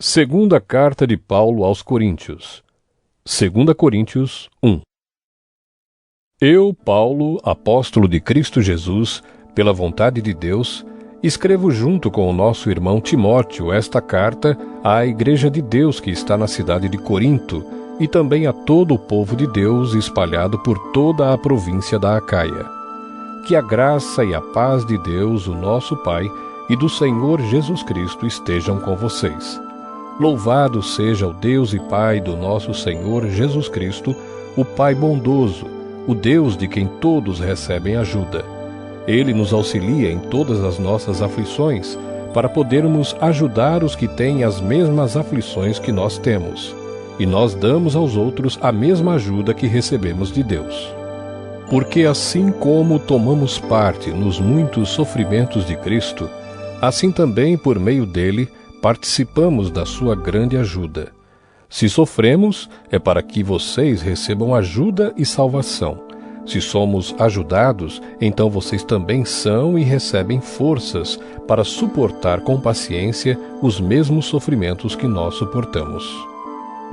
Segunda carta de Paulo aos Coríntios. 2 Coríntios 1. Eu, Paulo, apóstolo de Cristo Jesus, pela vontade de Deus, escrevo junto com o nosso irmão Timóteo esta carta à Igreja de Deus que está na cidade de Corinto e também a todo o povo de Deus espalhado por toda a província da Acaia. Que a graça e a paz de Deus, o nosso Pai, e do Senhor Jesus Cristo estejam com vocês. Louvado seja o Deus e Pai do nosso Senhor Jesus Cristo, o Pai bondoso, o Deus de quem todos recebem ajuda. Ele nos auxilia em todas as nossas aflições, para podermos ajudar os que têm as mesmas aflições que nós temos. E nós damos aos outros a mesma ajuda que recebemos de Deus. Porque assim como tomamos parte nos muitos sofrimentos de Cristo, assim também por meio dele participamos da sua grande ajuda. Se sofremos, é para que vocês recebam ajuda e salvação. Se somos ajudados, então vocês também são e recebem forças para suportar com paciência os mesmos sofrimentos que nós suportamos.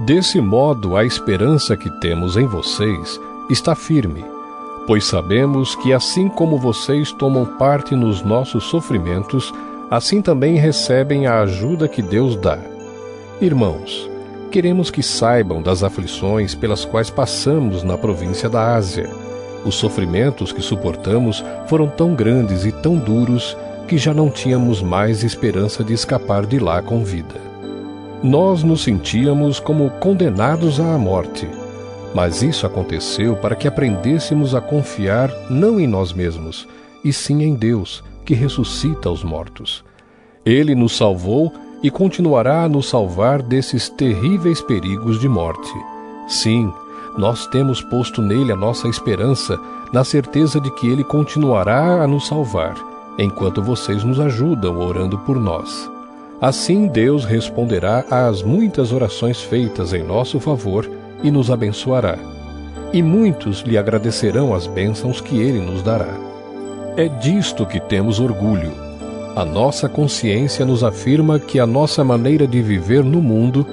Desse modo, a esperança que temos em vocês está firme, pois sabemos que assim como vocês tomam parte nos nossos sofrimentos, assim também recebem a ajuda que Deus dá. Irmãos, queremos que saibam das aflições pelas quais passamos na província da Ásia. Os sofrimentos que suportamos foram tão grandes e tão duros que já não tínhamos mais esperança de escapar de lá com vida. Nós nos sentíamos como condenados à morte, mas isso aconteceu para que aprendêssemos a confiar não em nós mesmos, e sim em Deus, que ressuscita os mortos. Ele nos salvou e continuará a nos salvar desses terríveis perigos de morte. Sim, nós temos posto nele a nossa esperança, na certeza de que ele continuará a nos salvar, enquanto vocês nos ajudam orando por nós. Assim Deus responderá às muitas orações feitas em nosso favor e nos abençoará. E muitos lhe agradecerão as bênçãos que ele nos dará. É disto que temos orgulho. A nossa consciência nos afirma que a nossa maneira de viver no mundo,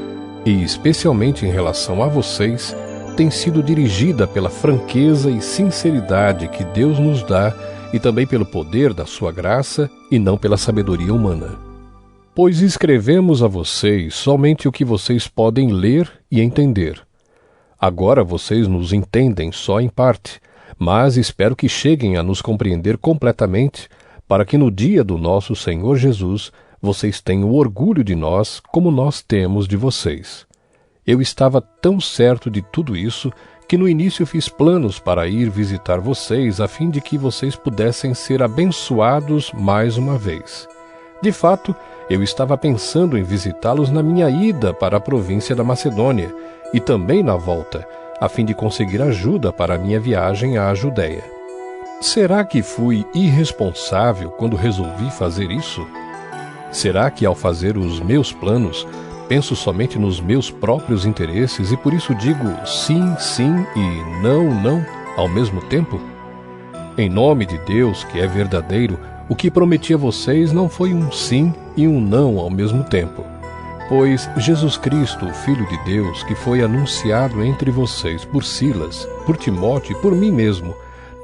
e especialmente em relação a vocês, tem sido dirigida pela franqueza e sinceridade que Deus nos dá e também pelo poder da sua graça e não pela sabedoria humana. Pois escrevemos a vocês somente o que vocês podem ler e entender. Agora vocês nos entendem só em parte, mas espero que cheguem a nos compreender completamente, para que no dia do nosso Senhor Jesus vocês tenham orgulho de nós como nós temos de vocês. Eu estava tão certo de tudo isso que no início fiz planos para ir visitar vocês a fim de que vocês pudessem ser abençoados mais uma vez. De fato, eu estava pensando em visitá-los na minha ida para a província da Macedônia e também na volta, a fim de conseguir ajuda para a minha viagem à Judéia. Será que fui irresponsável quando resolvi fazer isso? Será que ao fazer os meus planos, penso somente nos meus próprios interesses e por isso digo sim, sim e não, não ao mesmo tempo? Em nome de Deus, que é verdadeiro, o que prometi a vocês não foi um sim e um não ao mesmo tempo. Pois Jesus Cristo, o Filho de Deus, que foi anunciado entre vocês por Silas, por Timóteo e por mim mesmo,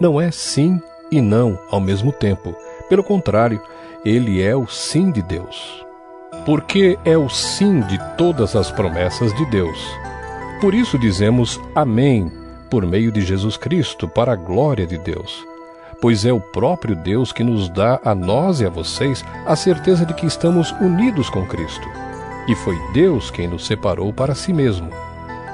não é sim e não ao mesmo tempo. Pelo contrário, ele é o sim de Deus. Porque é o sim de todas as promessas de Deus. Por isso dizemos amém, por meio de Jesus Cristo, para a glória de Deus. Pois é o próprio Deus que nos dá a nós e a vocês a certeza de que estamos unidos com Cristo. E foi Deus quem nos separou para si mesmo.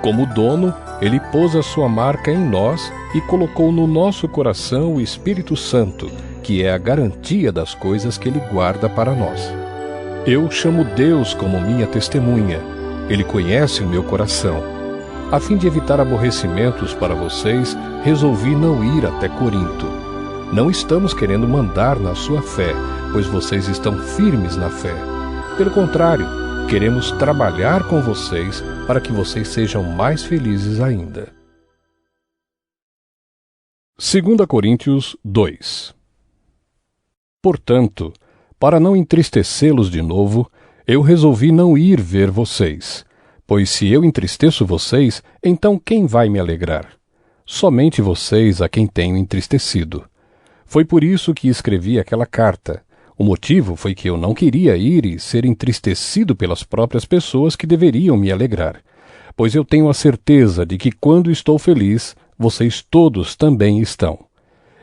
Como dono, ele pôs a sua marca em nós e colocou no nosso coração o Espírito Santo, que é a garantia das coisas que ele guarda para nós. Eu chamo Deus como minha testemunha. Ele conhece o meu coração. A fim de evitar aborrecimentos para vocês, resolvi não ir até Corinto. Não estamos querendo mandar na sua fé, pois vocês estão firmes na fé. Pelo contrário, queremos trabalhar com vocês para que vocês sejam mais felizes ainda. 2 Coríntios 2. Portanto, para não entristecê-los de novo, eu resolvi não ir ver vocês, pois se eu entristeço vocês, então quem vai me alegrar? Somente vocês a quem tenho entristecido. Foi por isso que escrevi aquela carta. O motivo foi que eu não queria ir e ser entristecido pelas próprias pessoas que deveriam me alegrar, pois eu tenho a certeza de que quando estou feliz, vocês todos também estão.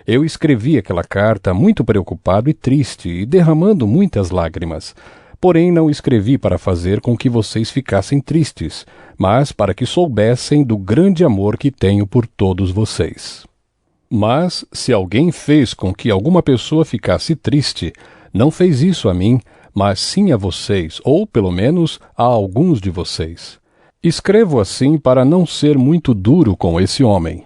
Eu escrevi aquela carta muito preocupado e triste e derramando muitas lágrimas. Porém, não escrevi para fazer com que vocês ficassem tristes, mas para que soubessem do grande amor que tenho por todos vocês. Mas, se alguém fez com que alguma pessoa ficasse triste, não fez isso a mim, mas sim a vocês, ou pelo menos a alguns de vocês. Escrevo assim para não ser muito duro com esse homem.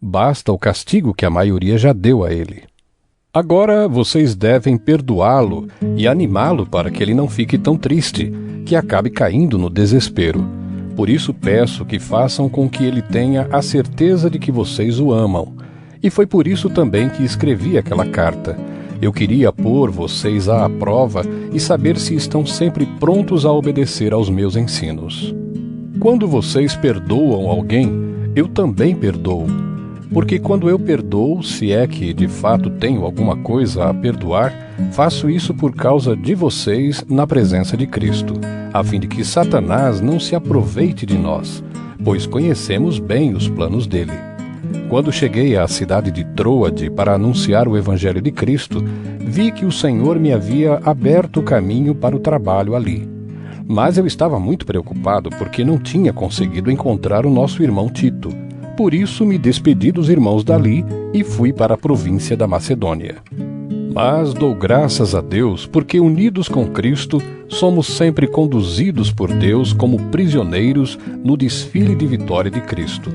Basta o castigo que a maioria já deu a ele. Agora vocês devem perdoá-lo e animá-lo para que ele não fique tão triste, que acabe caindo no desespero. Por isso peço que façam com que ele tenha a certeza de que vocês o amam. E foi por isso também que escrevi aquela carta. Eu queria pôr vocês à prova e saber se estão sempre prontos a obedecer aos meus ensinos. Quando vocês perdoam alguém, eu também perdoo. Porque quando eu perdoo, se é que de fato tenho alguma coisa a perdoar, faço isso por causa de vocês na presença de Cristo, a fim de que Satanás não se aproveite de nós, pois conhecemos bem os planos dele. Quando cheguei à cidade de Troade para anunciar o Evangelho de Cristo, vi que o Senhor me havia aberto o caminho para o trabalho ali. Mas eu estava muito preocupado porque não tinha conseguido encontrar o nosso irmão Tito. Por isso me despedi dos irmãos dali e fui para a província da Macedônia. Mas dou graças a Deus porque, unidos com Cristo, somos sempre conduzidos por Deus como prisioneiros no desfile de vitória de Cristo.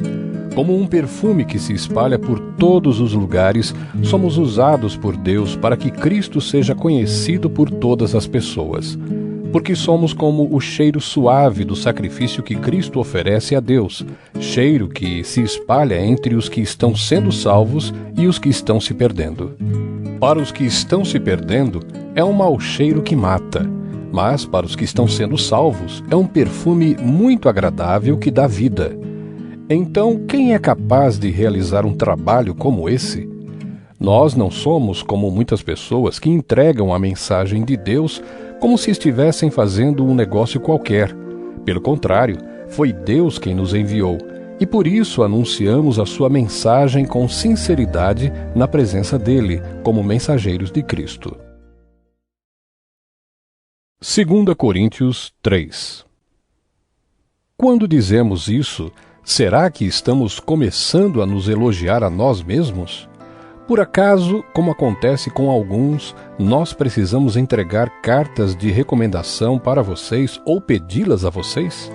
Como um perfume que se espalha por todos os lugares, somos usados por Deus para que Cristo seja conhecido por todas as pessoas. Porque somos como o cheiro suave do sacrifício que Cristo oferece a Deus, cheiro que se espalha entre os que estão sendo salvos e os que estão se perdendo. Para os que estão se perdendo, é um mau cheiro que mata, mas para os que estão sendo salvos, é um perfume muito agradável que dá vida. Então, quem é capaz de realizar um trabalho como esse? Nós não somos como muitas pessoas que entregam a mensagem de Deus como se estivessem fazendo um negócio qualquer. Pelo contrário, foi Deus quem nos enviou, e por isso anunciamos a sua mensagem com sinceridade na presença dele, como mensageiros de Cristo. 2 Coríntios 3. Quando dizemos isso, será que estamos começando a nos elogiar a nós mesmos? Por acaso, como acontece com alguns, nós precisamos entregar cartas de recomendação para vocês ou pedi-las a vocês?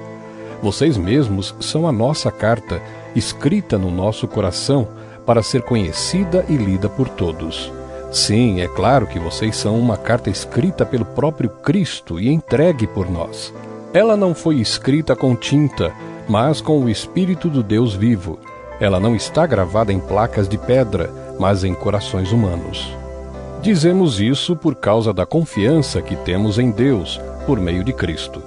Vocês mesmos são a nossa carta, escrita no nosso coração, para ser conhecida e lida por todos. Sim, é claro que vocês são uma carta escrita pelo próprio Cristo e entregue por nós. Ela não foi escrita com tinta, mas com o Espírito do Deus vivo. Ela não está gravada em placas de pedra, mas em corações humanos. Dizemos isso por causa da confiança que temos em Deus, por meio de Cristo.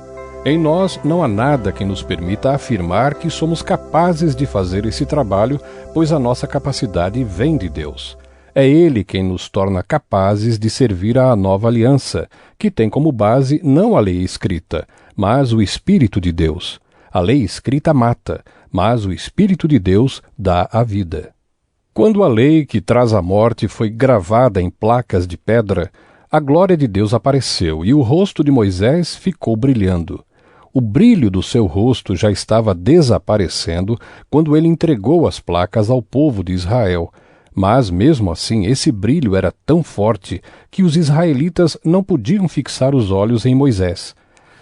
Em nós não há nada que nos permita afirmar que somos capazes de fazer esse trabalho, pois a nossa capacidade vem de Deus. É Ele quem nos torna capazes de servir à nova aliança, que tem como base não a lei escrita, mas o Espírito de Deus. A lei escrita mata, mas o Espírito de Deus dá a vida. Quando a lei que traz a morte foi gravada em placas de pedra, a glória de Deus apareceu e o rosto de Moisés ficou brilhando. O brilho do seu rosto já estava desaparecendo quando ele entregou as placas ao povo de Israel. Mas, mesmo assim, esse brilho era tão forte que os israelitas não podiam fixar os olhos em Moisés.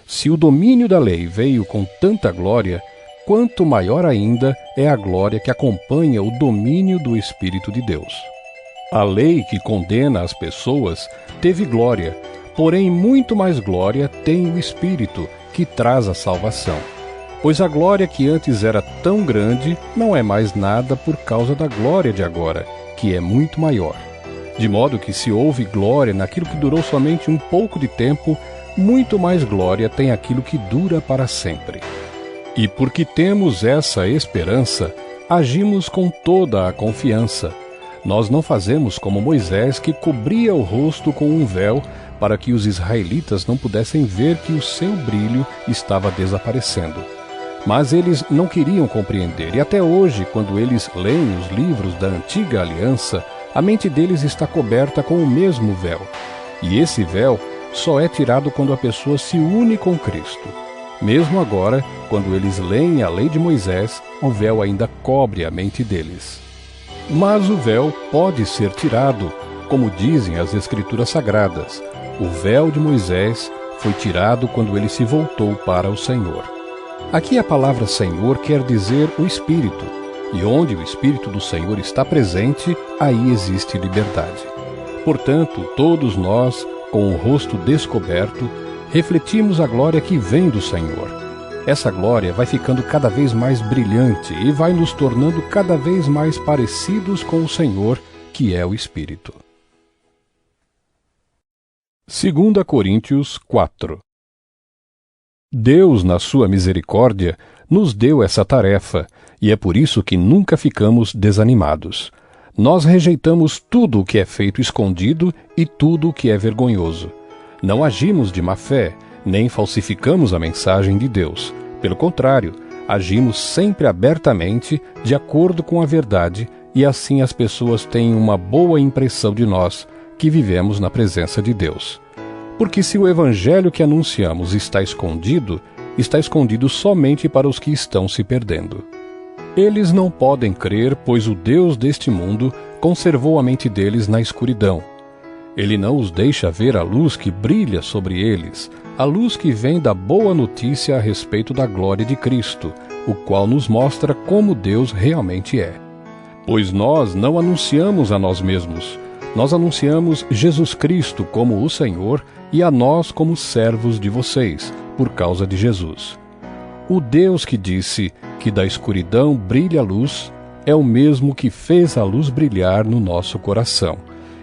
Se o domínio da lei veio com tanta glória, quanto maior ainda é a glória que acompanha o domínio do Espírito de Deus. A lei que condena as pessoas teve glória, porém muito mais glória tem o Espírito, que traz a salvação. Pois a glória que antes era tão grande não é mais nada por causa da glória de agora, que é muito maior. De modo que se houve glória naquilo que durou somente um pouco de tempo, muito mais glória tem aquilo que dura para sempre. E porque temos essa esperança, agimos com toda a confiança. Nós não fazemos como Moisés, que cobria o rosto com um véu, para que os israelitas não pudessem ver que o seu brilho estava desaparecendo. Mas eles não queriam compreender, e até hoje, quando eles leem os livros da antiga aliança, a mente deles está coberta com o mesmo véu. E esse véu só é tirado quando a pessoa se une com Cristo. Mesmo agora, quando eles leem a lei de Moisés, o véu ainda cobre a mente deles. Mas o véu pode ser tirado, como dizem as Escrituras Sagradas. O véu de Moisés foi tirado quando ele se voltou para o Senhor. Aqui a palavra Senhor quer dizer o Espírito, e onde o Espírito do Senhor está presente, aí existe liberdade. Portanto, todos nós, com o rosto descoberto, refletimos a glória que vem do Senhor. Essa glória vai ficando cada vez mais brilhante e vai nos tornando cada vez mais parecidos com o Senhor, que é o Espírito. 2 Coríntios 4. Deus, na sua misericórdia, nos deu essa tarefa, e é por isso que nunca ficamos desanimados. Nós rejeitamos tudo o que é feito escondido e tudo o que é vergonhoso. Não agimos de má fé, nem falsificamos a mensagem de Deus. Pelo contrário, agimos sempre abertamente, de acordo com a verdade, e assim as pessoas têm uma boa impressão de nós, que vivemos na presença de Deus. Porque se o evangelho que anunciamos está escondido somente para os que estão se perdendo. Eles não podem crer, pois o Deus deste mundo conservou a mente deles na escuridão. Ele não os deixa ver a luz que brilha sobre eles, a luz que vem da boa notícia a respeito da glória de Cristo, o qual nos mostra como Deus realmente é. Pois nós não anunciamos a nós mesmos, nós anunciamos Jesus Cristo como o Senhor e a nós como servos de vocês, por causa de Jesus. O Deus que disse que da escuridão brilha a luz é o mesmo que fez a luz brilhar no nosso coração.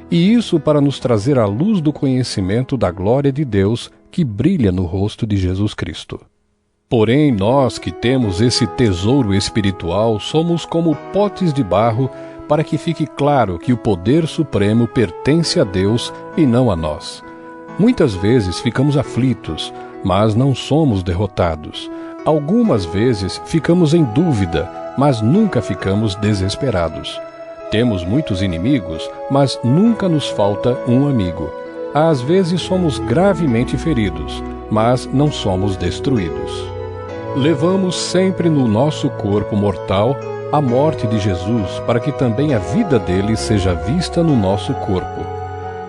E isso para nos trazer a luz do conhecimento da glória de Deus que brilha no rosto de Jesus Cristo. Porém, nós que temos esse tesouro espiritual somos como potes de barro, para que fique claro que o poder supremo pertence a Deus e não a nós. Muitas vezes ficamos aflitos, mas não somos derrotados. Algumas vezes ficamos em dúvida, mas nunca ficamos desesperados. Temos muitos inimigos, mas nunca nos falta um amigo. Às vezes somos gravemente feridos, mas não somos destruídos. Levamos sempre no nosso corpo mortal a morte de Jesus, para que também a vida dele seja vista no nosso corpo.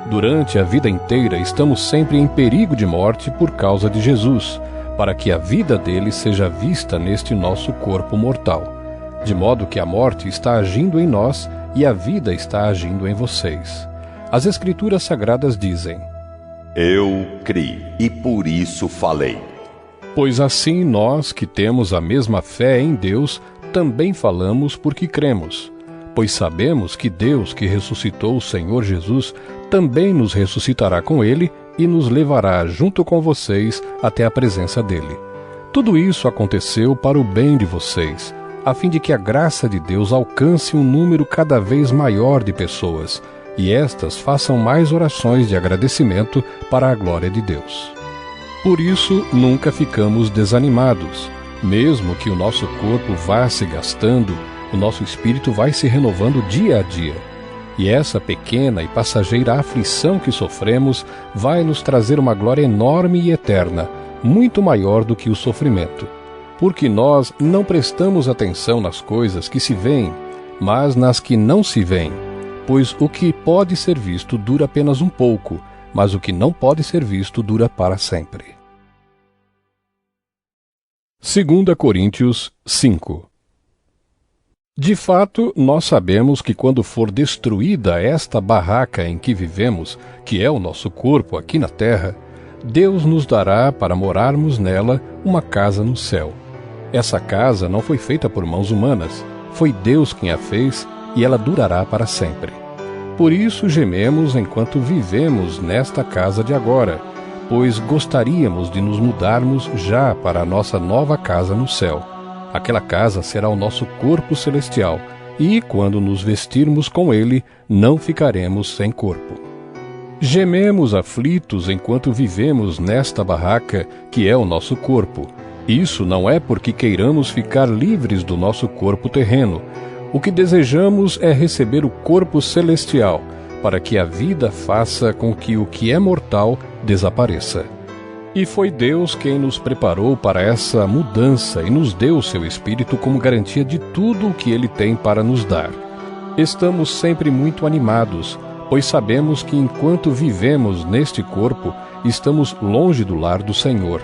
Durante a vida inteira estamos sempre em perigo de morte por causa de Jesus, para que a vida dele seja vista neste nosso corpo mortal. De modo que a morte está agindo em nós e a vida está agindo em vocês. As Escrituras Sagradas dizem: Eu criei e por isso falei. Pois assim nós que temos a mesma fé em Deus, também falamos porque cremos. Pois sabemos que Deus, que ressuscitou o Senhor Jesus, também nos ressuscitará com ele e nos levará junto com vocês até a presença dele. Tudo isso aconteceu para o bem de vocês, a fim de que a graça de Deus alcance um número cada vez maior de pessoas, e estas façam mais orações de agradecimento para a glória de Deus. Por isso, nunca ficamos desanimados. Mesmo que o nosso corpo vá se gastando, o nosso espírito vai se renovando dia a dia. E essa pequena e passageira aflição que sofremos vai nos trazer uma glória enorme e eterna, muito maior do que o sofrimento. Porque nós não prestamos atenção nas coisas que se veem, mas nas que não se veem. Pois o que pode ser visto dura apenas um pouco, mas o que não pode ser visto dura para sempre. 2 Coríntios 5. De fato, nós sabemos que quando for destruída esta barraca em que vivemos, que é o nosso corpo aqui na terra, Deus nos dará para morarmos nela uma casa no céu. Essa casa não foi feita por mãos humanas, foi Deus quem a fez e ela durará para sempre. Por isso gememos enquanto vivemos nesta casa de agora, pois gostaríamos de nos mudarmos já para a nossa nova casa no céu. Aquela casa será o nosso corpo celestial, e, quando nos vestirmos com ele, não ficaremos sem corpo. Gememos aflitos enquanto vivemos nesta barraca, que é o nosso corpo. Isso não é porque queiramos ficar livres do nosso corpo terreno. O que desejamos é receber o corpo celestial, para que a vida faça com que o que é mortal desapareça. E foi Deus quem nos preparou para essa mudança e nos deu o seu Espírito como garantia de tudo o que Ele tem para nos dar. Estamos sempre muito animados, pois sabemos que enquanto vivemos neste corpo, estamos longe do lar do Senhor,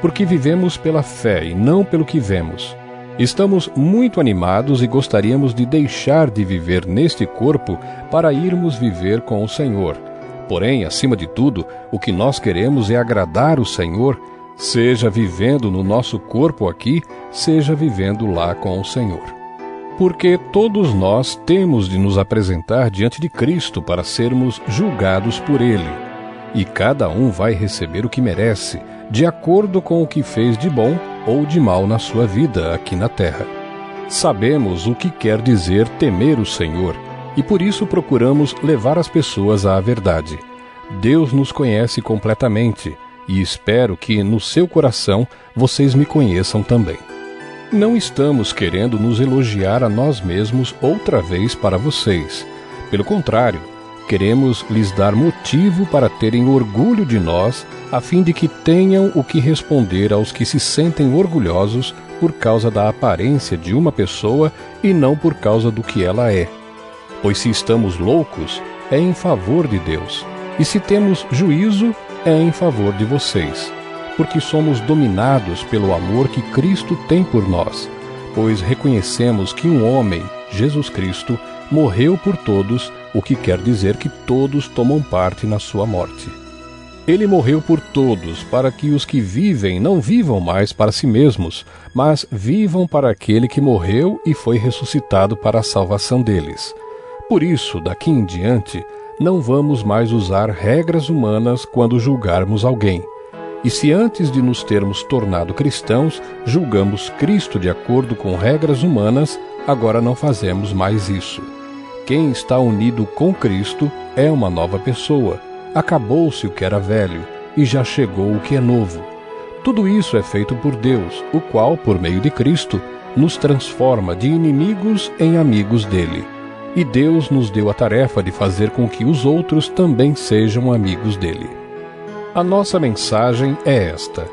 porque vivemos pela fé e não pelo que vemos. Estamos muito animados e gostaríamos de deixar de viver neste corpo para irmos viver com o Senhor. Porém, acima de tudo, o que nós queremos é agradar o Senhor, seja vivendo no nosso corpo aqui, seja vivendo lá com o Senhor. Porque todos nós temos de nos apresentar diante de Cristo para sermos julgados por Ele. E cada um vai receber o que merece, de acordo com o que fez de bom ou de mal na sua vida aqui na terra. Sabemos o que quer dizer temer o Senhor, e por isso procuramos levar as pessoas à verdade. Deus nos conhece completamente, e espero que no seu coração vocês me conheçam também. Não estamos querendo nos elogiar a nós mesmos outra vez para vocês. Pelo contrário, queremos lhes dar motivo para terem orgulho de nós, a fim de que tenham o que responder aos que se sentem orgulhosos por causa da aparência de uma pessoa e não por causa do que ela é. Pois se estamos loucos, é em favor de Deus, e se temos juízo, é em favor de vocês, porque somos dominados pelo amor que Cristo tem por nós, pois reconhecemos que um homem, Jesus Cristo, morreu por todos, o que quer dizer que todos tomam parte na sua morte. Ele morreu por todos, para que os que vivem não vivam mais para si mesmos, mas vivam para aquele que morreu e foi ressuscitado para a salvação deles. Por isso, daqui em diante, não vamos mais usar regras humanas quando julgarmos alguém. E se antes de nos termos tornado cristãos, julgamos Cristo de acordo com regras humanas, agora não fazemos mais isso. Quem está unido com Cristo é uma nova pessoa. Acabou-se o que era velho, e já chegou o que é novo. Tudo isso é feito por Deus, o qual, por meio de Cristo, nos transforma de inimigos em amigos dele. E Deus nos deu a tarefa de fazer com que os outros também sejam amigos dele. A nossa mensagem é esta: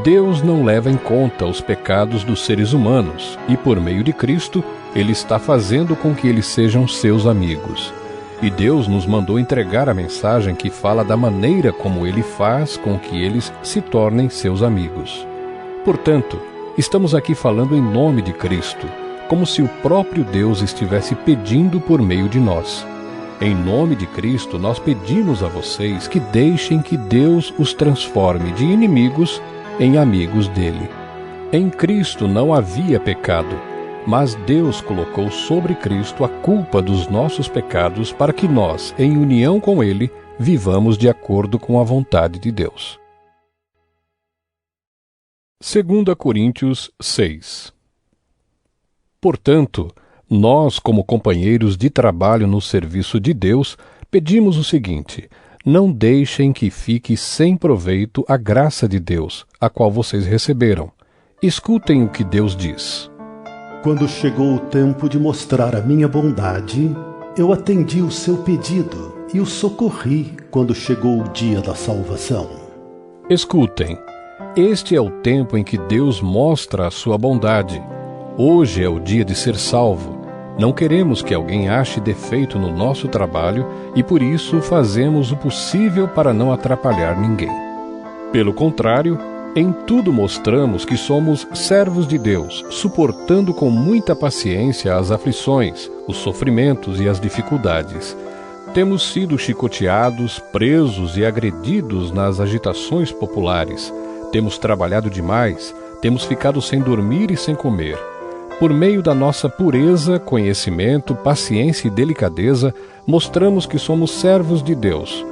Deus não leva em conta os pecados dos seres humanos, e por meio de Cristo, Ele está fazendo com que eles sejam seus amigos. E Deus nos mandou entregar a mensagem que fala da maneira como Ele faz com que eles se tornem seus amigos. Portanto, estamos aqui falando em nome de Cristo, como se o próprio Deus estivesse pedindo por meio de nós. Em nome de Cristo, nós pedimos a vocês que deixem que Deus os transforme de inimigos em amigos dele. Em Cristo não havia pecado, mas Deus colocou sobre Cristo a culpa dos nossos pecados para que nós, em união com Ele, vivamos de acordo com a vontade de Deus. 2 Coríntios 6. Portanto, nós, como companheiros de trabalho no serviço de Deus, pedimos o seguinte: não deixem que fique sem proveito a graça de Deus, a qual vocês receberam. Escutem o que Deus diz. Quando chegou o tempo de mostrar a minha bondade, eu atendi o seu pedido e o socorri quando chegou o dia da salvação. Escutem, este é o tempo em que Deus mostra a sua bondade. Hoje é o dia de ser salvo. Não queremos que alguém ache defeito no nosso trabalho e por isso fazemos o possível para não atrapalhar ninguém. Pelo contrário, em tudo mostramos que somos servos de Deus, suportando com muita paciência as aflições, os sofrimentos e as dificuldades. Temos sido chicoteados, presos e agredidos nas agitações populares. Temos trabalhado demais, temos ficado sem dormir e sem comer. Por meio da nossa pureza, conhecimento, paciência e delicadeza, mostramos que somos servos de Deus.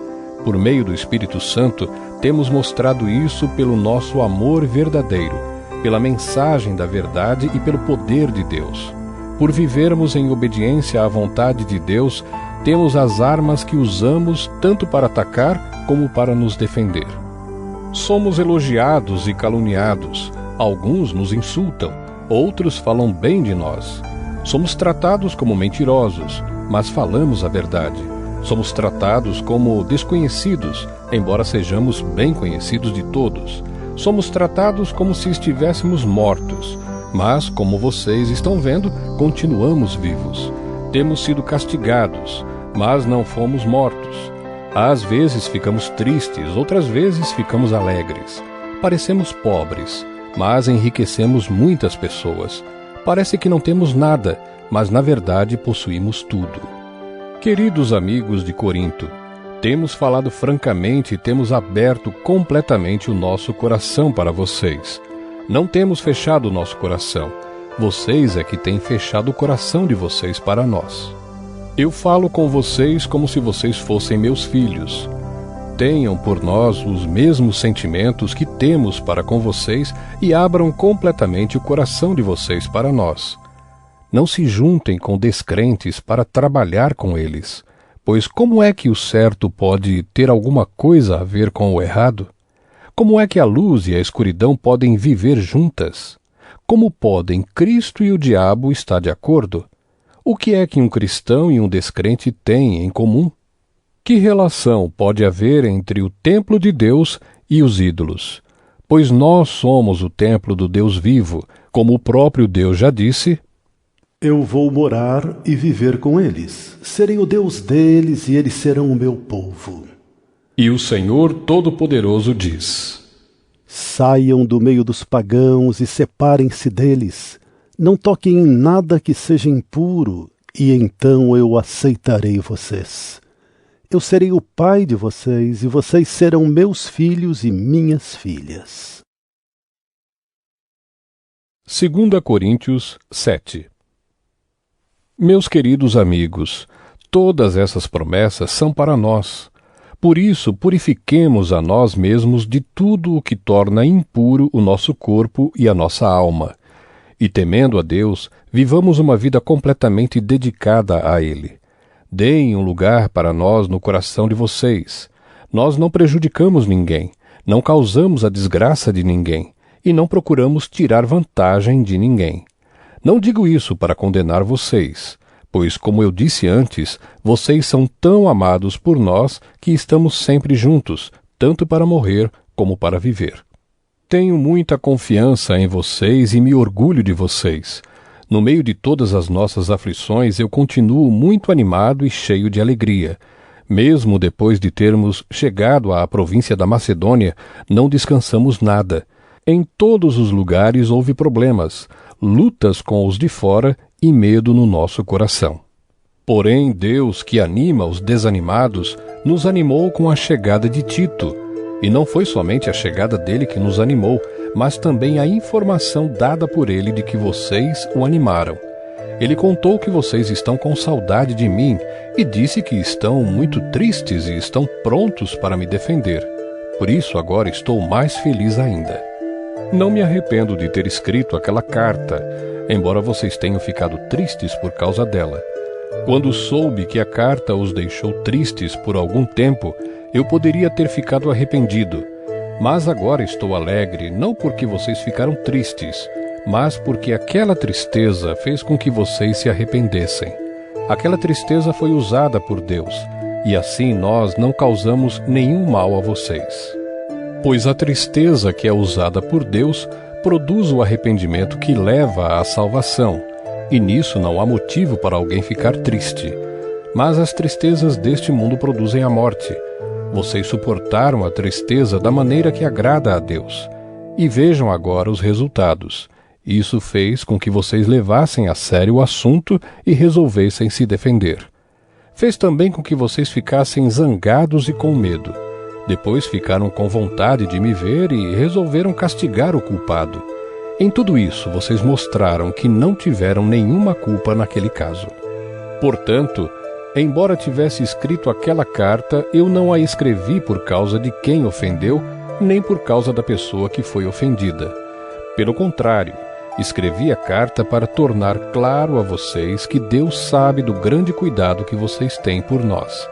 Por meio do Espírito Santo, Temos mostrado isso pelo nosso amor verdadeiro, pela mensagem da verdade e pelo poder de Deus. Por vivermos em obediência à vontade de Deus, temos as armas que usamos tanto para atacar como para nos defender. Somos elogiados e caluniados. Alguns nos insultam, outros falam bem de nós. Somos tratados como mentirosos, mas falamos a verdade. Somos tratados como desconhecidos, embora sejamos bem conhecidos de todos. Somos tratados como se estivéssemos mortos, mas, como vocês estão vendo, continuamos vivos. Temos sido castigados, mas não fomos mortos. Às vezes ficamos tristes, outras vezes ficamos alegres. Parecemos pobres, mas enriquecemos muitas pessoas. Parece que não temos nada, mas na verdade possuímos tudo. Queridos amigos de Corinto, temos falado francamente e temos aberto completamente o nosso coração para vocês. Não temos fechado o nosso coração. Vocês é que têm fechado o coração de vocês para nós. Eu falo com vocês como se vocês fossem meus filhos. Tenham por nós os mesmos sentimentos que temos para com vocês e abram completamente o coração de vocês para nós. Não se juntem com descrentes para trabalhar com eles, pois como é que o certo pode ter alguma coisa a ver com o errado? Como é que a luz e a escuridão podem viver juntas? Como podem Cristo e o diabo estar de acordo? O que é que um cristão e um descrente têm em comum? Que relação pode haver entre o templo de Deus e os ídolos? Pois nós somos o templo do Deus vivo, como o próprio Deus já disse: Eu vou morar e viver com eles. Serei o Deus deles e eles serão o meu povo. E o Senhor Todo-Poderoso diz: Saiam do meio dos pagãos e separem-se deles. Não toquem em nada que seja impuro, e então eu aceitarei vocês. Eu serei o pai de vocês, e vocês serão meus filhos e minhas filhas. 2 Coríntios 7. Meus queridos amigos, todas essas promessas são para nós. Por isso, purifiquemos a nós mesmos de tudo o que torna impuro o nosso corpo e a nossa alma. E, temendo a Deus, vivamos uma vida completamente dedicada a Ele. Deem um lugar para nós no coração de vocês. Nós não prejudicamos ninguém, não causamos a desgraça de ninguém, e não procuramos tirar vantagem de ninguém. Não digo isso para condenar vocês, pois, como eu disse antes, vocês são tão amados por nós que estamos sempre juntos, tanto para morrer como para viver. Tenho muita confiança em vocês e me orgulho de vocês. No meio de todas as nossas aflições, eu continuo muito animado e cheio de alegria. Mesmo depois de termos chegado à província da Macedônia, não descansamos nada. Em todos os lugares houve problemas, lutas com os de fora e medo no nosso coração. Porém, Deus, que anima os desanimados, nos animou com a chegada de Tito. E não foi somente a chegada dele que nos animou, mas também a informação dada por ele de que vocês o animaram. Ele contou que vocês estão com saudade de mim e disse que estão muito tristes e estão prontos para me defender. Por isso agora estou mais feliz ainda. Não me arrependo de ter escrito aquela carta, embora vocês tenham ficado tristes por causa dela. Quando soube que a carta os deixou tristes por algum tempo, eu poderia ter ficado arrependido. Mas agora estou alegre, não porque vocês ficaram tristes, mas porque aquela tristeza fez com que vocês se arrependessem. Aquela tristeza foi usada por Deus, e assim nós não causamos nenhum mal a vocês. Pois a tristeza que é usada por Deus produz o arrependimento que leva à salvação, e nisso não há motivo para alguém ficar triste. Mas as tristezas deste mundo produzem a morte. Vocês suportaram a tristeza da maneira que agrada a Deus. E vejam agora os resultados. Isso fez com que vocês levassem a sério o assunto e resolvessem se defender. Fez também com que vocês ficassem zangados e com medo. Depois ficaram com vontade de me ver e resolveram castigar o culpado. Em tudo isso, vocês mostraram que não tiveram nenhuma culpa naquele caso. Portanto, Embora tivesse escrito aquela carta, eu não a escrevi por causa de quem ofendeu, nem por causa da pessoa que foi ofendida. Pelo contrário, escrevi a carta para tornar claro a vocês que Deus sabe do grande cuidado que vocês têm por nós.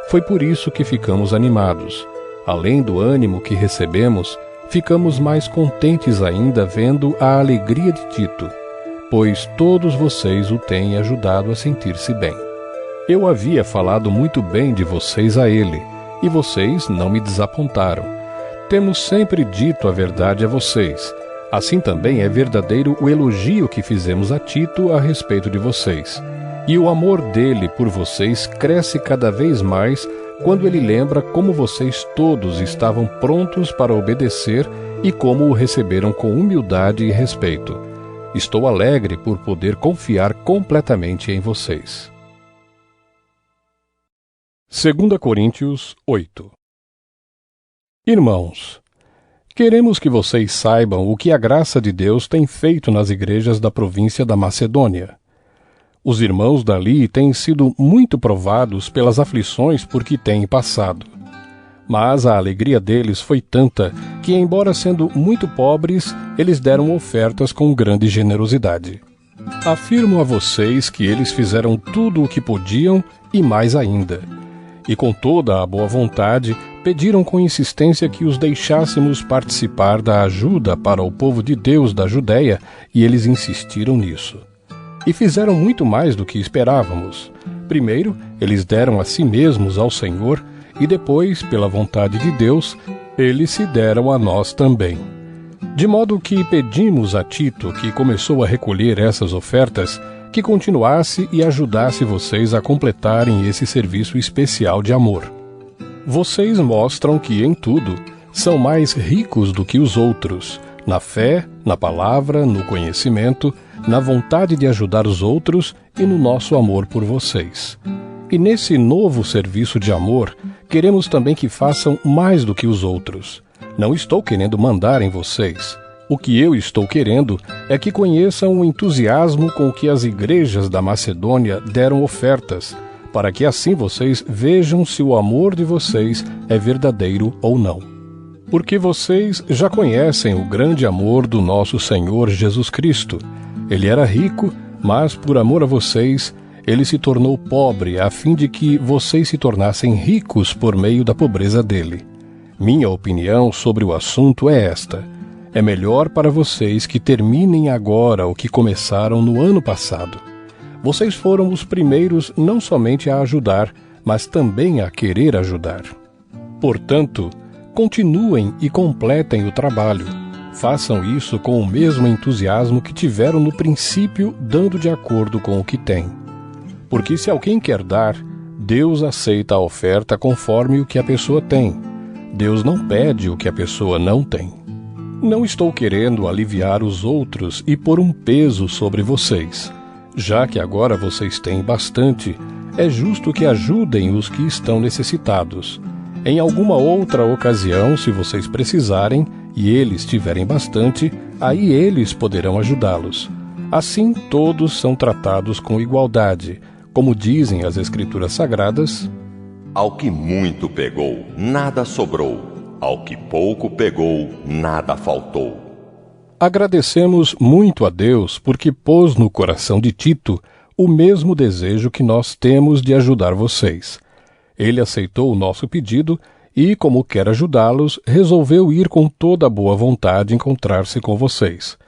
Foi por isso que ficamos animados. Além do ânimo que recebemos, ficamos mais contentes ainda vendo a alegria de Tito, pois todos vocês o têm ajudado a sentir-se bem. Eu havia falado muito bem de vocês a ele, e vocês não me desapontaram. Temos sempre dito a verdade a vocês. Assim também é verdadeiro o elogio que fizemos a Tito a respeito de vocês. E o amor dele por vocês cresce cada vez mais quando ele lembra como vocês todos estavam prontos para obedecer e como o receberam com humildade e respeito. Estou alegre por poder confiar completamente em vocês. 2 Coríntios 8. Irmãos, queremos que vocês saibam o que a graça de Deus tem feito nas igrejas da província da Macedônia. Os irmãos dali têm sido muito provados pelas aflições por que têm passado. Mas a alegria deles foi tanta que, embora sendo muito pobres, eles deram ofertas com grande generosidade. Afirmo a vocês que eles fizeram tudo o que podiam e mais ainda. E com toda a boa vontade, pediram com insistência que os deixássemos participar da ajuda para o povo de Deus da Judéia, e eles insistiram nisso. E fizeram muito mais do que esperávamos. Primeiro, eles deram a si mesmos ao Senhor, e depois, pela vontade de Deus, eles se deram a nós também. De modo que pedimos a Tito, que começou a recolher essas ofertas, que continuasse e ajudasse vocês a completarem esse serviço especial de amor. Vocês mostram que, em tudo, são mais ricos do que os outros, na fé, na palavra, no conhecimento, na vontade de ajudar os outros e no nosso amor por vocês. E nesse novo serviço de amor, queremos também que façam mais do que os outros. Não estou querendo mandar em vocês. O que eu estou querendo é que conheçam o entusiasmo com que as igrejas da Macedônia deram ofertas, para que assim vocês vejam se o amor de vocês é verdadeiro ou não. Porque vocês já conhecem o grande amor do nosso Senhor Jesus Cristo. Ele era rico, mas por amor a vocês, ele se tornou pobre, a fim de que vocês se tornassem ricos por meio da pobreza dele. Minha opinião sobre o assunto é esta: é melhor para vocês que terminem agora o que começaram no ano passado. Vocês foram os primeiros não somente a ajudar, mas também a querer ajudar. Portanto, continuem e completem o trabalho. Façam isso com o mesmo entusiasmo que tiveram no princípio, dando de acordo com o que têm. Porque se alguém quer dar, Deus aceita a oferta conforme o que a pessoa tem. Deus não pede o que a pessoa não tem. Não estou querendo aliviar os outros e pôr um peso sobre vocês. Já que agora vocês têm bastante, é justo que ajudem os que estão necessitados. Em alguma outra ocasião, se vocês precisarem e eles tiverem bastante, aí eles poderão ajudá-los. Assim todos são tratados com igualdade. Como dizem as Escrituras Sagradas: ao que muito pegou, nada sobrou. Ao que pouco pegou, nada faltou. Agradecemos muito a Deus porque pôs no coração de Tito o mesmo desejo que nós temos de ajudar vocês. Ele aceitou o nosso pedido e, como quer ajudá-los, resolveu ir com toda a boa vontade encontrar-se com vocês.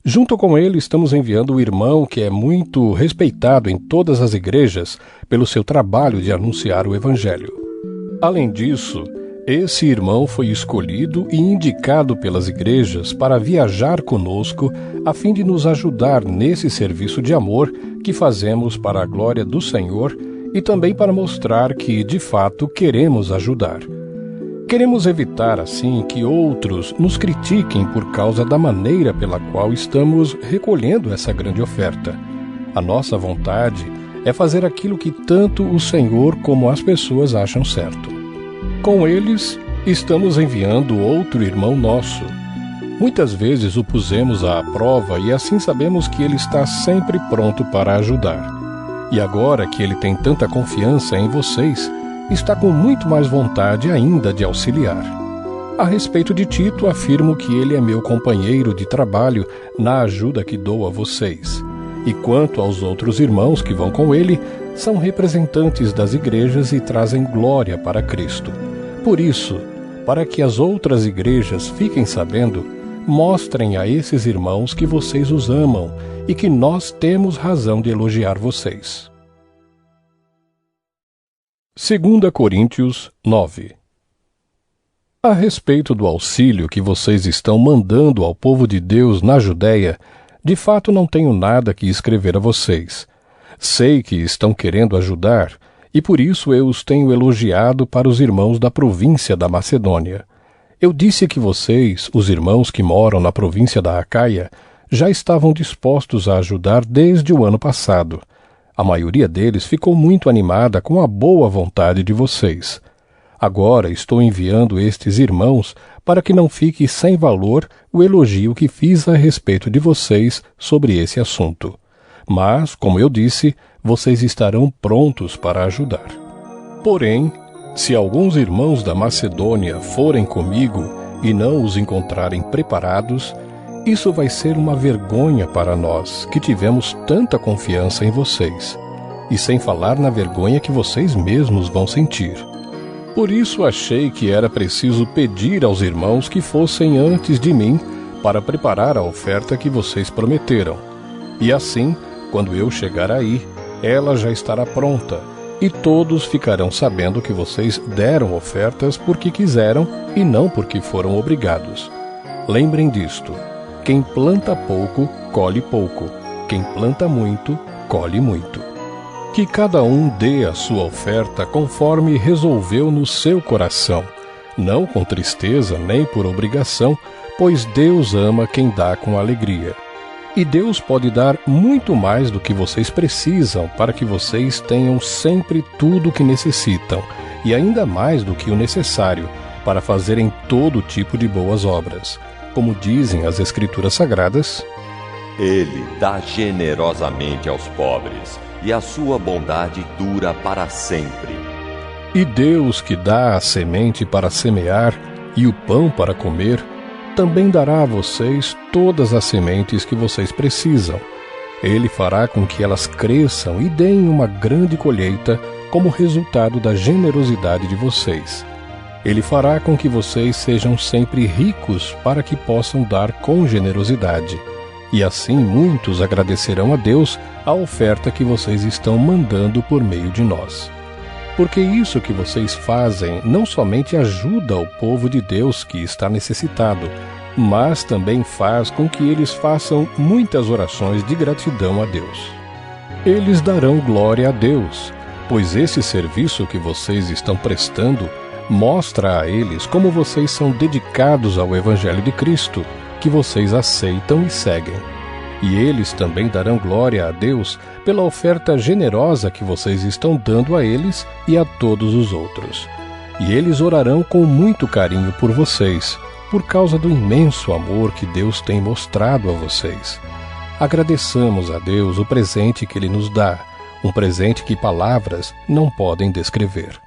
Junto com ele estamos enviando o irmão que é muito respeitado em todas as igrejas pelo seu trabalho de anunciar o Evangelho. Além disso, esse irmão foi escolhido e indicado pelas igrejas para viajar conosco a fim de nos ajudar nesse serviço de amor que fazemos para a glória do Senhor e também para mostrar que, de fato, queremos ajudar. Queremos evitar, assim, que outros nos critiquem por causa da maneira pela qual estamos recolhendo essa grande oferta. A nossa vontade é fazer aquilo que tanto o Senhor como as pessoas acham certo. Com eles, estamos enviando outro irmão nosso. Muitas vezes o pusemos à prova e assim sabemos que ele está sempre pronto para ajudar. E agora que ele tem tanta confiança em vocês, está com muito mais vontade ainda de auxiliar. A respeito de Tito, afirmo que ele é meu companheiro de trabalho na ajuda que dou a vocês. E quanto aos outros irmãos que vão com ele, são representantes das igrejas e trazem glória para Cristo. Por isso, para que as outras igrejas fiquem sabendo, mostrem a esses irmãos que vocês os amam e que nós temos razão de elogiar vocês. 2 Coríntios 9. A respeito do auxílio que vocês estão mandando ao povo de Deus na Judéia, de fato não tenho nada que escrever a vocês. Sei que estão querendo ajudar, e por isso eu os tenho elogiado para os irmãos da província da Macedônia. Eu disse que vocês, os irmãos que moram na província da Acaia, já estavam dispostos a ajudar desde o ano passado. A maioria deles ficou muito animada com a boa vontade de vocês. Agora estou enviando estes irmãos para que não fique sem valor o elogio que fiz a respeito de vocês sobre esse assunto. Mas, como eu disse, vocês estarão prontos para ajudar. Porém, se alguns irmãos da Macedônia forem comigo e não os encontrarem preparados, isso vai ser uma vergonha para nós, que tivemos tanta confiança em vocês, e sem falar na vergonha que vocês mesmos vão sentir. Por isso achei que era preciso pedir aos irmãos que fossem antes de mim para preparar a oferta que vocês prometeram. E assim, quando eu chegar aí, ela já estará pronta, e todos ficarão sabendo que vocês deram ofertas porque quiseram e não porque foram obrigados. Lembrem disto: quem planta pouco, colhe pouco. Quem planta muito, colhe muito. Que cada um dê a sua oferta conforme resolveu no seu coração, não com tristeza nem por obrigação, pois Deus ama quem dá com alegria. E Deus pode dar muito mais do que vocês precisam para que vocês tenham sempre tudo o que necessitam, e ainda mais do que o necessário, para fazerem todo tipo de boas obras. Como dizem as Escrituras Sagradas: Ele dá generosamente aos pobres, e a sua bondade dura para sempre. E Deus, que dá a semente para semear e o pão para comer, também dará a vocês todas as sementes que vocês precisam. Ele fará com que elas cresçam e deem uma grande colheita como resultado da generosidade de vocês. Ele fará com que vocês sejam sempre ricos para que possam dar com generosidade. E assim muitos agradecerão a Deus a oferta que vocês estão mandando por meio de nós. Porque isso que vocês fazem não somente ajuda o povo de Deus que está necessitado, mas também faz com que eles façam muitas orações de gratidão a Deus. Eles darão glória a Deus, pois esse serviço que vocês estão prestando mostra a eles como vocês são dedicados ao Evangelho de Cristo, que vocês aceitam e seguem. E eles também darão glória a Deus pela oferta generosa que vocês estão dando a eles e a todos os outros. E eles orarão com muito carinho por vocês, por causa do imenso amor que Deus tem mostrado a vocês. Agradeçamos a Deus o presente que Ele nos dá, um presente que palavras não podem descrever.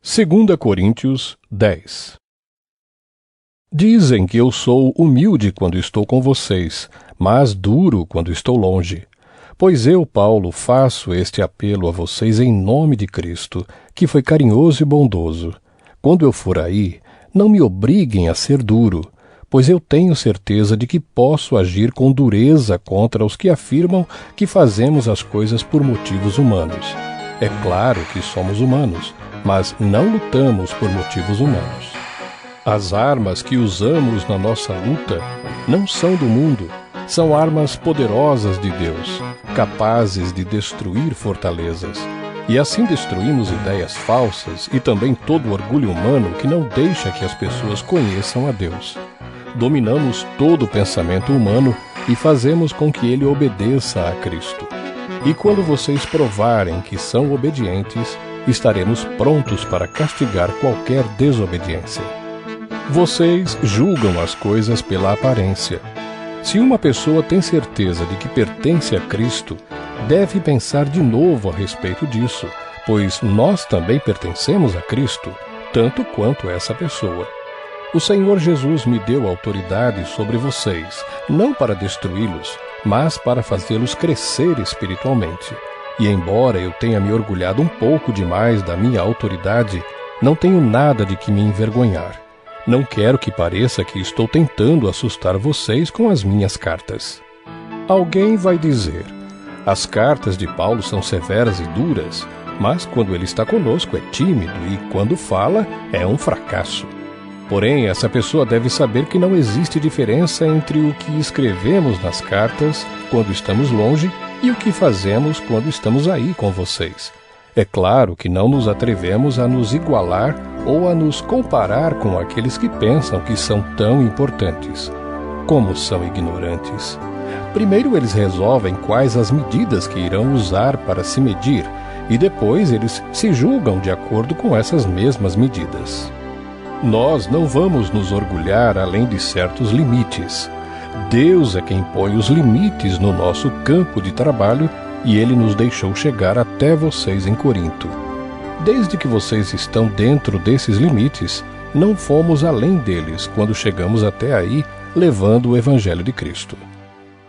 2 Coríntios 10. Dizem que eu sou humilde quando estou com vocês, mas duro quando estou longe. Pois eu, Paulo, faço este apelo a vocês em nome de Cristo, que foi carinhoso e bondoso. Quando eu for aí, não me obriguem a ser duro, pois eu tenho certeza de que posso agir com dureza contra os que afirmam que fazemos as coisas por motivos humanos. É claro que somos humanos, mas não lutamos por motivos humanos. As armas que usamos na nossa luta não são do mundo, são armas poderosas de Deus, capazes de destruir fortalezas. E assim destruímos ideias falsas e também todo o orgulho humano que não deixa que as pessoas conheçam a Deus. Dominamos todo o pensamento humano e fazemos com que ele obedeça a Cristo. E quando vocês provarem que são obedientes, estaremos prontos para castigar qualquer desobediência. Vocês julgam as coisas pela aparência. Se uma pessoa tem certeza de que pertence a Cristo, deve pensar de novo a respeito disso, pois nós também pertencemos a Cristo, tanto quanto essa pessoa. O Senhor Jesus me deu autoridade sobre vocês, não para destruí-los, mas para fazê-los crescer espiritualmente. E embora eu tenha me orgulhado um pouco demais da minha autoridade, não tenho nada de que me envergonhar. Não quero que pareça que estou tentando assustar vocês com as minhas cartas. Alguém vai dizer: as cartas de Paulo são severas e duras, mas quando ele está conosco é tímido e, quando fala, é um fracasso. Porém, essa pessoa deve saber que não existe diferença entre o que escrevemos nas cartas quando estamos longe e o que fazemos quando estamos aí com vocês. É claro que não nos atrevemos a nos igualar ou a nos comparar com aqueles que pensam que são tão importantes. Como são ignorantes! Primeiro eles resolvem quais as medidas que irão usar para se medir, e depois eles se julgam de acordo com essas mesmas medidas. Nós não vamos nos orgulhar além de certos limites. Deus é quem põe os limites no nosso campo de trabalho e Ele nos deixou chegar até vocês em Corinto. Desde que vocês estão dentro desses limites, não fomos além deles quando chegamos até aí levando o Evangelho de Cristo.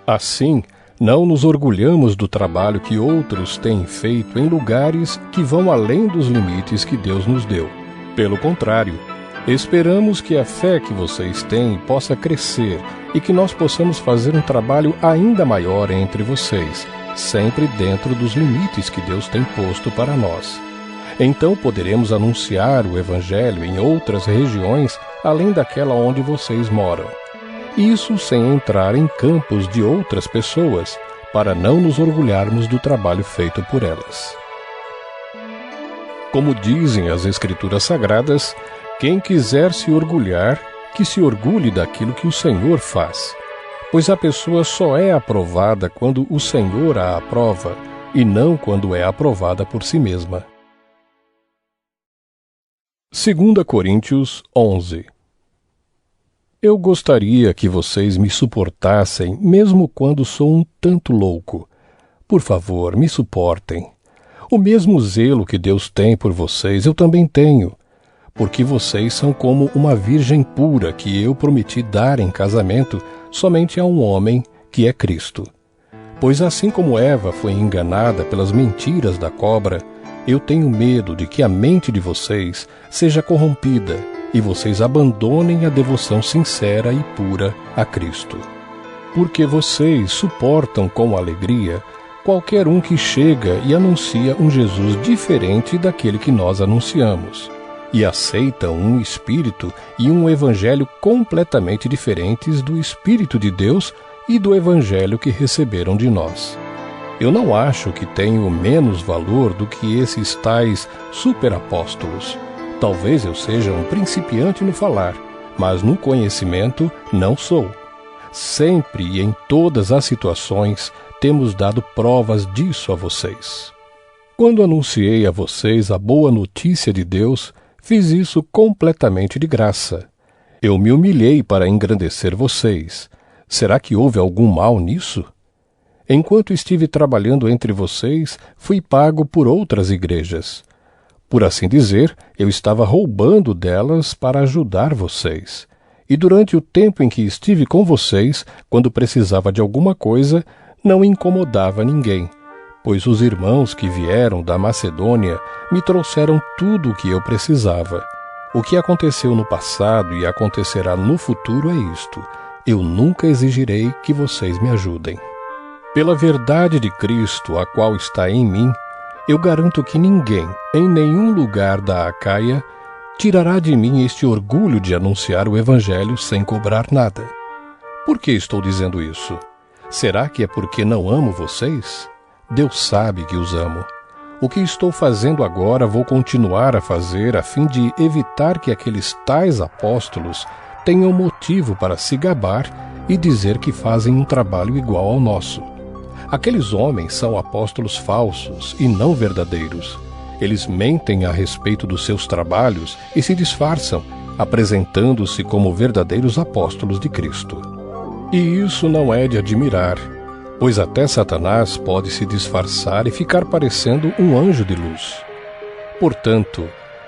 Assim, não nos orgulhamos do trabalho que outros têm feito em lugares que vão além dos limites que Deus nos deu. Pelo contrário, esperamos que a fé que vocês têm possa crescer e que nós possamos fazer um trabalho ainda maior entre vocês, sempre dentro dos limites que Deus tem posto para nós. Então poderemos anunciar o Evangelho em outras regiões além daquela onde vocês moram. Isso sem entrar em campos de outras pessoas, para não nos orgulharmos do trabalho feito por elas. Como dizem as Escrituras Sagradas, quem quiser se orgulhar, que se orgulhe daquilo que o Senhor faz, pois a pessoa só é aprovada quando o Senhor a aprova, e não quando é aprovada por si mesma. 2 Coríntios 11. Eu gostaria que vocês me suportassem, mesmo quando sou um tanto louco. Por favor, me suportem. O mesmo zelo que Deus tem por vocês, eu também tenho, porque vocês são como uma virgem pura que eu prometi dar em casamento somente a um homem, que é Cristo. Pois assim como Eva foi enganada pelas mentiras da cobra, eu tenho medo de que a mente de vocês seja corrompida e vocês abandonem a devoção sincera e pura a Cristo. Porque vocês suportam com alegria qualquer um que chega e anuncia um Jesus diferente daquele que nós anunciamos, e aceitam um Espírito e um Evangelho completamente diferentes do Espírito de Deus e do Evangelho que receberam de nós. Eu não acho que tenho menos valor do que esses tais superapóstolos. Talvez eu seja um principiante no falar, mas no conhecimento não sou. Sempre e em todas as situações temos dado provas disso a vocês. Quando anunciei a vocês a boa notícia de Deus, fiz isso completamente de graça. Eu me humilhei para engrandecer vocês. Será que houve algum mal nisso? Enquanto estive trabalhando entre vocês, fui pago por outras igrejas. Por assim dizer, eu estava roubando delas para ajudar vocês. E durante o tempo em que estive com vocês, quando precisava de alguma coisa, não incomodava ninguém, pois os irmãos que vieram da Macedônia me trouxeram tudo o que eu precisava. O que aconteceu no passado e acontecerá no futuro é isto: eu nunca exigirei que vocês me ajudem. Pela verdade de Cristo, a qual está em mim, eu garanto que ninguém, em nenhum lugar da Acaia, tirará de mim este orgulho de anunciar o Evangelho sem cobrar nada. Por que estou dizendo isso? Será que é porque não amo vocês? Deus sabe que os amo. O que estou fazendo agora vou continuar a fazer a fim de evitar que aqueles tais apóstolos tenham motivo para se gabar e dizer que fazem um trabalho igual ao nosso. Aqueles homens são apóstolos falsos e não verdadeiros. Eles mentem a respeito dos seus trabalhos e se disfarçam, apresentando-se como verdadeiros apóstolos de Cristo. E isso não é de admirar, pois até Satanás pode se disfarçar e ficar parecendo um anjo de luz. Portanto,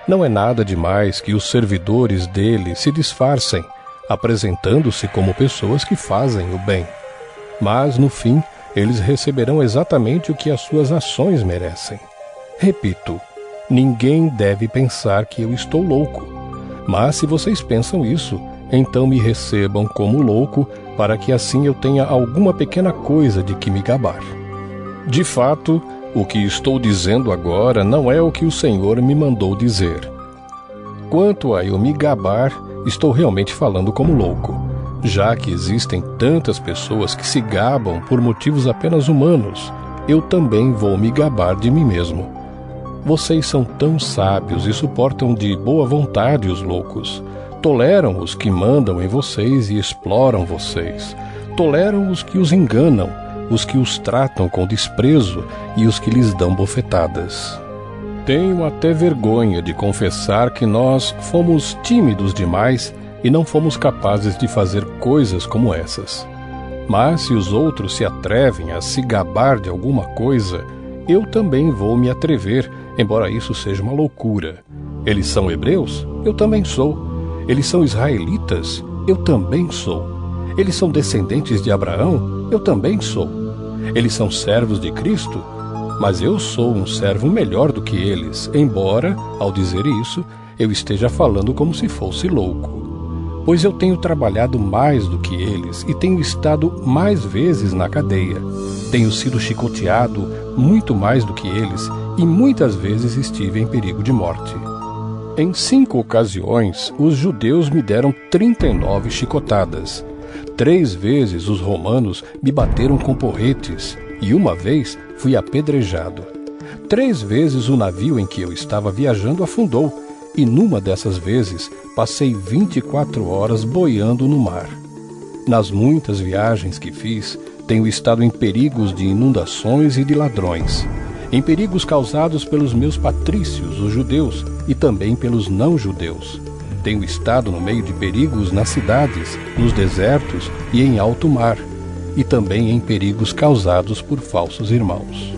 não é nada demais que os servidores dele se disfarcem, apresentando-se como pessoas que fazem o bem. Mas, no fim, eles receberão exatamente o que as suas ações merecem. Repito, ninguém deve pensar que eu estou louco. Mas se vocês pensam isso, então me recebam como louco, para que assim eu tenha alguma pequena coisa de que me gabar. De fato, o que estou dizendo agora não é o que o Senhor me mandou dizer. Quanto a eu me gabar, estou realmente falando como louco, já que existem tantas pessoas que se gabam por motivos apenas humanos, eu também vou me gabar de mim mesmo. Vocês são tão sábios e suportam de boa vontade os loucos. Toleram os que mandam em vocês e exploram vocês. Toleram os que os enganam, os que os tratam com desprezo e os que lhes dão bofetadas. Tenho até vergonha de confessar que nós fomos tímidos demais e não fomos capazes de fazer coisas como essas. Mas se os outros se atrevem a se gabar de alguma coisa, eu também vou me atrever, embora isso seja uma loucura. Eles são hebreus? Eu também sou. Eles são israelitas? Eu também sou. Eles são descendentes de Abraão? Eu também sou. Eles são servos de Cristo? Mas eu sou um servo melhor do que eles, embora, ao dizer isso, eu esteja falando como se fosse louco. Pois eu tenho trabalhado mais do que eles e tenho estado mais vezes na cadeia. Tenho sido chicoteado muito mais do que eles e muitas vezes estive em perigo de morte. Em 5 ocasiões, os judeus me deram 39 chicotadas. 3 vezes os romanos me bateram com porretes e uma vez fui apedrejado. 3 vezes o navio em que eu estava viajando afundou e numa dessas vezes passei 24 horas boiando no mar. Nas muitas viagens que fiz, tenho estado em perigos de inundações e de ladrões, em perigos causados pelos meus patrícios, os judeus, e também pelos não-judeus. Tenho estado no meio de perigos nas cidades, nos desertos e em alto mar, e também em perigos causados por falsos irmãos.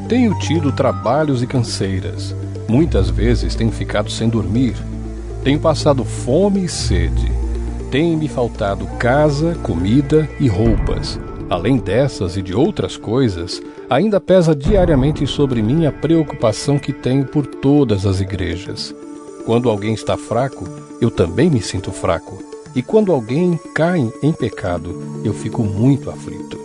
Tenho tido trabalhos e canseiras. Muitas vezes tenho ficado sem dormir. Tenho passado fome e sede. Tem-me faltado casa, comida e roupas. Além dessas e de outras coisas, ainda pesa diariamente sobre mim a preocupação que tenho por todas as igrejas. Quando alguém está fraco, eu também me sinto fraco. E quando alguém cai em pecado, eu fico muito aflito.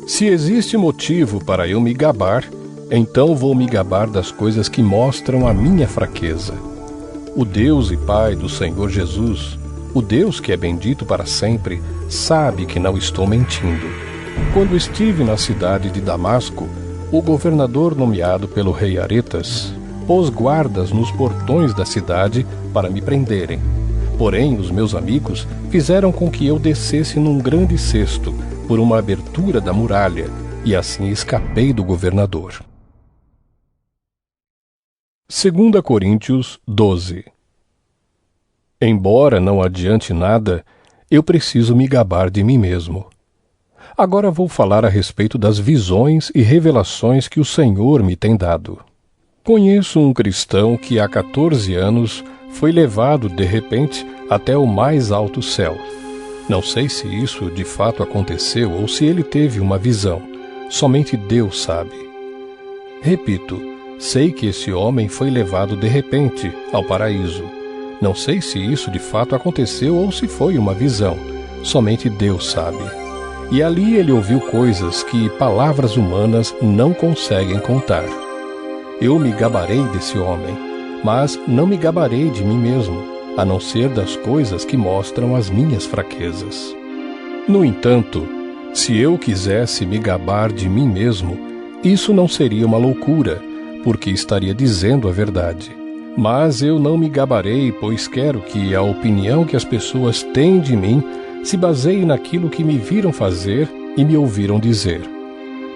Se existe motivo para eu me gabar, então vou me gabar das coisas que mostram a minha fraqueza. O Deus e Pai do Senhor Jesus, o Deus que é bendito para sempre, sabe que não estou mentindo. Quando estive na cidade de Damasco, o governador nomeado pelo rei Aretas pôs guardas nos portões da cidade para me prenderem. Porém, os meus amigos fizeram com que eu descesse num grande cesto por uma abertura da muralha, e assim escapei do governador. 2 Coríntios 12. Embora não adiante nada, eu preciso me gabar de mim mesmo. Agora vou falar a respeito das visões e revelações que o Senhor me tem dado. Conheço um cristão que há 14 anos foi levado de repente até o mais alto céu. Não sei se isso de fato aconteceu ou se ele teve uma visão. Somente Deus sabe. Repito, sei que esse homem foi levado de repente ao paraíso. Não sei se isso de fato aconteceu ou se foi uma visão. Somente Deus sabe. E ali ele ouviu coisas que palavras humanas não conseguem contar. Eu me gabarei desse homem, mas não me gabarei de mim mesmo, a não ser das coisas que mostram as minhas fraquezas. No entanto, se eu quisesse me gabar de mim mesmo, isso não seria uma loucura, porque estaria dizendo a verdade. Mas eu não me gabarei, pois quero que a opinião que as pessoas têm de mim se baseie naquilo que me viram fazer e me ouviram dizer.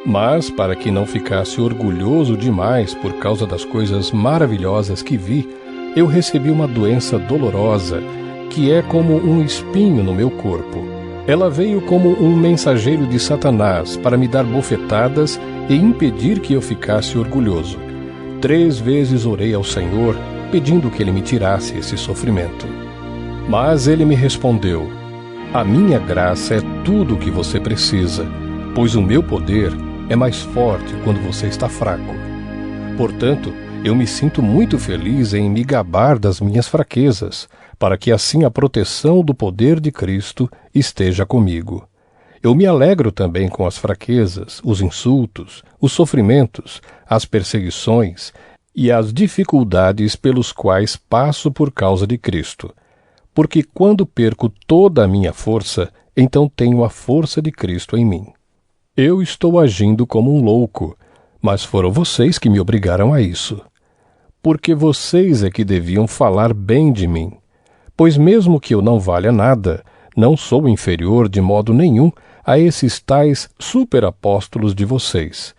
Mas, para que não ficasse orgulhoso demais por causa das coisas maravilhosas que vi, eu recebi uma doença dolorosa, que é como um espinho no meu corpo. Ela veio como um mensageiro de Satanás para me dar bofetadas e impedir que eu ficasse orgulhoso. 3 vezes orei ao Senhor, pedindo que Ele me tirasse esse sofrimento. Mas Ele me respondeu: a minha graça é tudo o que você precisa, pois o meu poder é mais forte quando você está fraco. Portanto, eu me sinto muito feliz em me gabar das minhas fraquezas, para que assim a proteção do poder de Cristo esteja comigo. Eu me alegro também com as fraquezas, os insultos, os sofrimentos, as perseguições e as dificuldades pelos quais passo por causa de Cristo. Porque quando perco toda a minha força, então tenho a força de Cristo em mim. Eu estou agindo como um louco, mas foram vocês que me obrigaram a isso. Porque vocês é que deviam falar bem de mim. Pois mesmo que eu não valha nada, não sou inferior de modo nenhum a esses tais superapóstolos de vocês.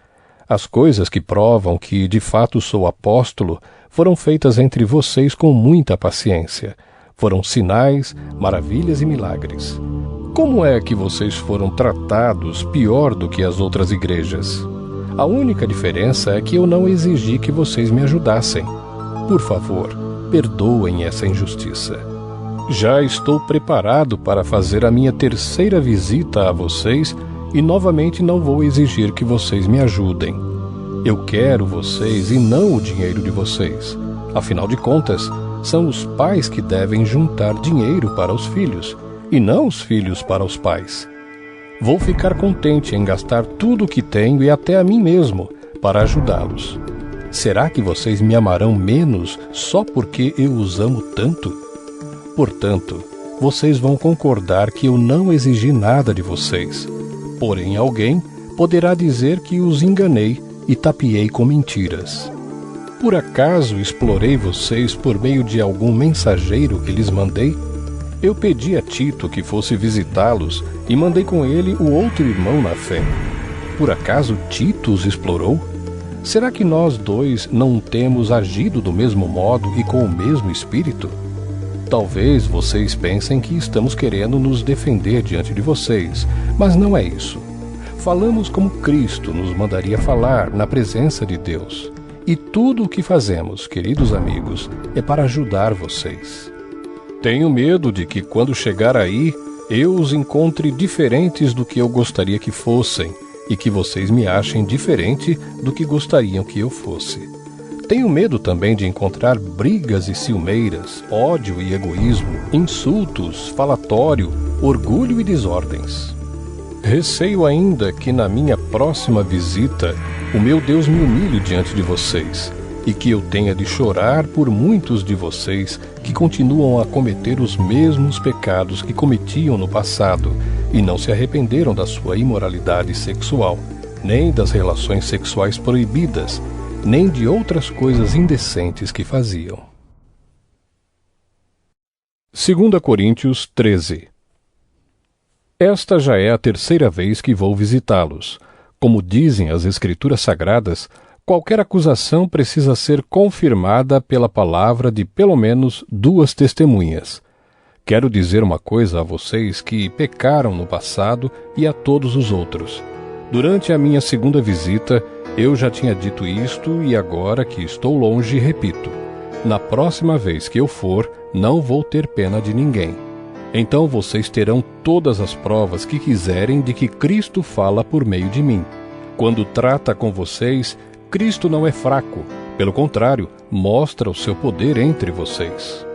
As coisas que provam que de fato sou apóstolo foram feitas entre vocês com muita paciência. Foram sinais, maravilhas e milagres. Como é que vocês foram tratados pior do que as outras igrejas? A única diferença é que eu não exigi que vocês me ajudassem. Por favor, perdoem essa injustiça. Já estou preparado para fazer a minha 3ª visita a vocês e novamente não vou exigir que vocês me ajudem. Eu quero vocês e não o dinheiro de vocês. Afinal de contas, são os pais que devem juntar dinheiro para os filhos, e não os filhos para os pais. Vou ficar contente em gastar tudo o que tenho e até a mim mesmo para ajudá-los. Será que vocês me amarão menos só porque eu os amo tanto? Portanto, vocês vão concordar que eu não exigi nada de vocês. Porém, alguém poderá dizer que os enganei e tapeei com mentiras. Por acaso explorei vocês por meio de algum mensageiro que lhes mandei? Eu pedi a Tito que fosse visitá-los e mandei com ele o outro irmão na fé. Por acaso Tito os explorou? Será que nós dois não temos agido do mesmo modo e com o mesmo espírito? Talvez vocês pensem que estamos querendo nos defender diante de vocês, mas não é isso. Falamos como Cristo nos mandaria falar na presença de Deus. E tudo o que fazemos, queridos amigos, é para ajudar vocês. Tenho medo de que quando chegar aí, eu os encontre diferentes do que eu gostaria que fossem, e que vocês me achem diferente do que gostariam que eu fosse. Tenho medo também de encontrar brigas e ciumeiras, ódio e egoísmo, insultos, falatório, orgulho e desordens. Receio ainda que na minha próxima visita o meu Deus me humilhe diante de vocês, e que eu tenha de chorar por muitos de vocês que continuam a cometer os mesmos pecados que cometiam no passado e não se arrependeram da sua imoralidade sexual, nem das relações sexuais proibidas, nem de outras coisas indecentes que faziam. 2 Coríntios 13. Esta já é a 3ª vez que vou visitá-los. Como dizem as Escrituras Sagradas, qualquer acusação precisa ser confirmada pela palavra de pelo menos 2 testemunhas. Quero dizer uma coisa a vocês que pecaram no passado e a todos os outros. Durante a minha 2ª visita, eu já tinha dito isto e agora que estou longe, repito. Na próxima vez que eu for, não vou ter pena de ninguém. Então vocês terão todas as provas que quiserem de que Cristo fala por meio de mim. Quando trata com vocês, Cristo não é fraco. Pelo contrário, mostra o seu poder entre vocês.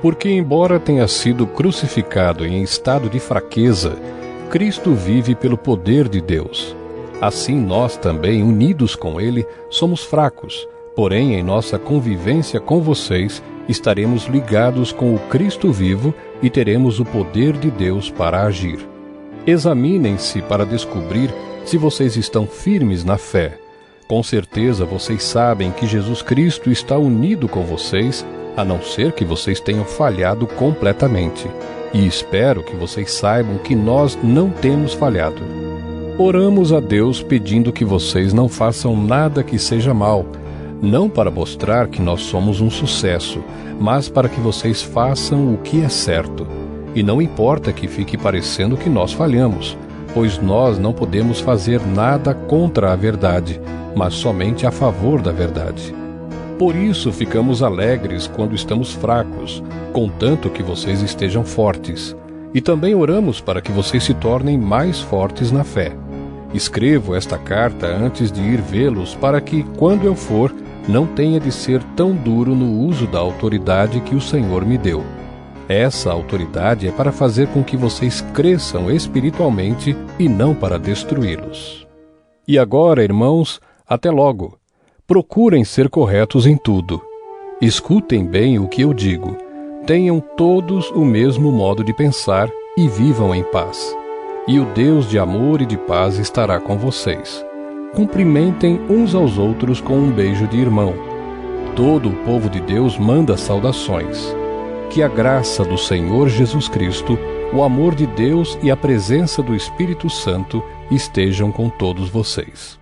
Porque embora tenha sido crucificado em estado de fraqueza, Cristo vive pelo poder de Deus. Assim nós também, unidos com Ele, somos fracos, porém em nossa convivência com vocês, estaremos ligados com o Cristo vivo e teremos o poder de Deus para agir. Examinem-se para descobrir se vocês estão firmes na fé. Com certeza vocês sabem que Jesus Cristo está unido com vocês, a não ser que vocês tenham falhado completamente. E espero que vocês saibam que nós não temos falhado. Oramos a Deus pedindo que vocês não façam nada que seja mal, não para mostrar que nós somos um sucesso, mas para que vocês façam o que é certo. E não importa que fique parecendo que nós falhamos, pois nós não podemos fazer nada contra a verdade, mas somente a favor da verdade. Por isso ficamos alegres quando estamos fracos, contanto que vocês estejam fortes. E também oramos para que vocês se tornem mais fortes na fé. Escrevo esta carta antes de ir vê-los para que, quando eu for, não tenha de ser tão duro no uso da autoridade que o Senhor me deu. Essa autoridade é para fazer com que vocês cresçam espiritualmente e não para destruí-los. E agora, irmãos, até logo. Procurem ser corretos em tudo. Escutem bem o que eu digo. Tenham todos o mesmo modo de pensar e vivam em paz. E o Deus de amor e de paz estará com vocês. Cumprimentem uns aos outros com um beijo de irmão. Todo o povo de Deus manda saudações. Que a graça do Senhor Jesus Cristo, o amor de Deus e a presença do Espírito Santo estejam com todos vocês.